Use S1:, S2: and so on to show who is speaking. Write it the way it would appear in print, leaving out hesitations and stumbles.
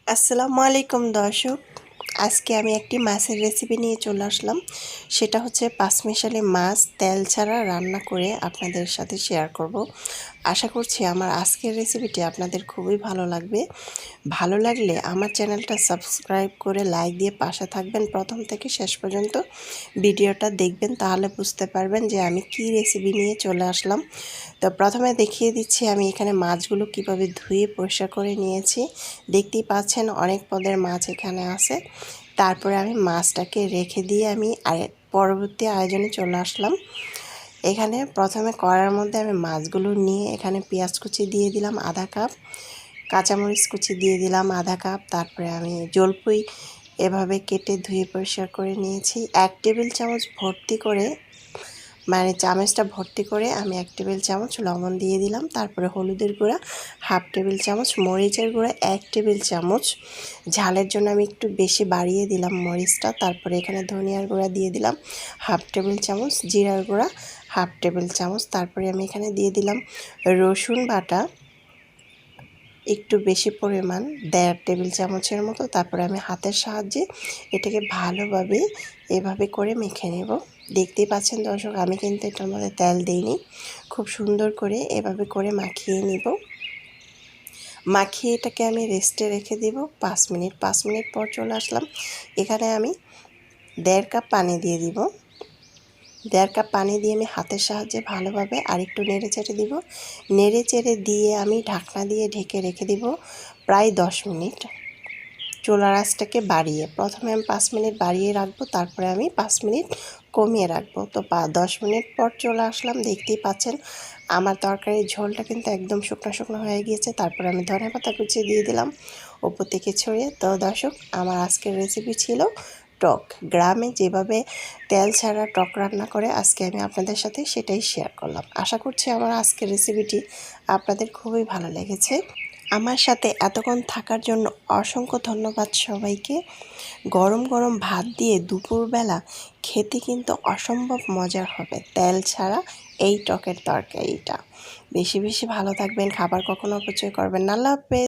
S1: আসসালামু আলাইকুম দর্শক, আজকে আমি একটি মাছের রেসিপি নিয়ে চলে আসলাম। সেটা হচ্ছে পাঁচমিশালি মাছ তেল ছাড়া রান্না করে আপনাদের সাথে শেয়ার করব। আশা করছি আমার আজকের রেসিপিটি আপনাদের খুবই ভালো লাগবে। ভালো লাগলে আমার চ্যানেলটা সাবস্ক্রাইব করে লাইক দিয়ে পাশে থাকবেন, প্রথম থেকে শেষ পর্যন্ত ভিডিওটা দেখবেন, তাহলে বুঝতে পারবেন যে আমি কি রেসিপি নিয়ে চলে আসলাম। তো প্রথমে দেখিয়ে দিচ্ছি আমি এখানে মাছগুলো কিভাবে ধুয়ে পরিষ্কার করে নিয়েছি। দেখতেই পাচ্ছেন অনেক পদের মাছ এখানে আছে। তারপরে আমি মাছটাকে রেখে দিয়ে আমি পরবর্তী আয়োজনে চলে আসলাম। এখানে প্রথমে কড়াইয়ের মধ্যে আমি মাছগুলো নিয়ে এখানে পেঁয়াজ কুচি দিয়ে দিলাম আধা কাপ, কাঁচামরিচ কুচি দিয়ে দিলাম আধা কাপ, তারপরে আমি জলপুই এভাবে কেটে ধুয়ে পরিষ্কার করে নিয়েছি। 1 টেবিল চামচ ভর্তি করে, মানে চামচটা ভর্তি করে আমি 1 টেবিল চামচ লবণ দিয়ে দিলাম। তারপরে হলুদের গুঁড়া 1/2 টেবিল চামচ, মরিচের গুঁড়া 1 টেবিল চামচ, ঝালের জন্য আমি একটু বেশি বাড়িয়ে দিলাম মরিচটা। তারপরে এখানে ধনিয়ার গুঁড়া দিয়ে দিলাম 1/2 টেবিল চামচ, জিরার গুঁড়া 1/2 টেবিল চামচ। তারপরে আমি এখানে দিয়ে দিলাম রসুন বাটা একটু বেশি পরিমাণ, 1.5 টেবিল চামচের মতো। তারপরে আমি হাতের সাহায্যে এটাকে ভালোভাবে এভাবে করে মেখে নেব। দেখতেই পাচ্ছেন দর্শক, আমি কিন্তু এটার মধ্যে তেল দিইনি, খুব সুন্দর করে এভাবে করে মাখিয়ে নিব। মাখিয়ে এটাকে আমি রেস্টে রেখে দেব 5 মিনিট। 5 মিনিট পর চলে আসলাম। এখানে আমি 1.5 কাপ পানি দিয়ে দিব। 1.5 কাপ পানি দিয়ে আমি হাতের সাহায্যে ভালোভাবে আরেকটু নেড়ে চেড়ে দিব। নেড়ে চেড়ে দিয়ে আমি ঢাকনা দিয়ে ঢেকে রেখে দিব প্রায় 10 মিনিট। চুলার আঁচটাকে বাড়িয়ে, প্রথমে আমি 5 মিনিট বাড়িয়ে রাখবো, তারপরে আমি 5 মিনিট কমিয়ে রাখবো। তো 10 মিনিট পর চলে আসলাম। দেখতেই পাচ্ছেন আমার তরকারির ঝোলটা কিন্তু একদম শুকনো শুকনো হয়ে গিয়েছে। তারপরে আমি ধনেপাতা কুচি দিয়ে দিলাম উপর থেকে ছড়িয়ে। তো দর্শক, আমার আজকের রেসিপি ছিল টক। গ্রামে যেভাবে তেল ছাড়া টক রান্না করে আজকে আমি আপনাদের সাথে সেটাই শেয়ার করলাম। আশা করছি আমার আজকের রেসিপিটি আপনাদের খুবই ভালো লেগেছে। আমার সাথে এতক্ষণ থাকার জন্য অসংখ্য ধন্যবাদ সবাইকে। গরম গরম ভাত দিয়ে দুপুরবেলা খেতে কিন্তু অসম্ভব মজার হবে তেল ছাড়া এই টকের তরকারিটা। বেশি বেশি ভালো থাকবেন, খাবার কখনো অপচয় করবেন না। আল্লাহ হাফেজ।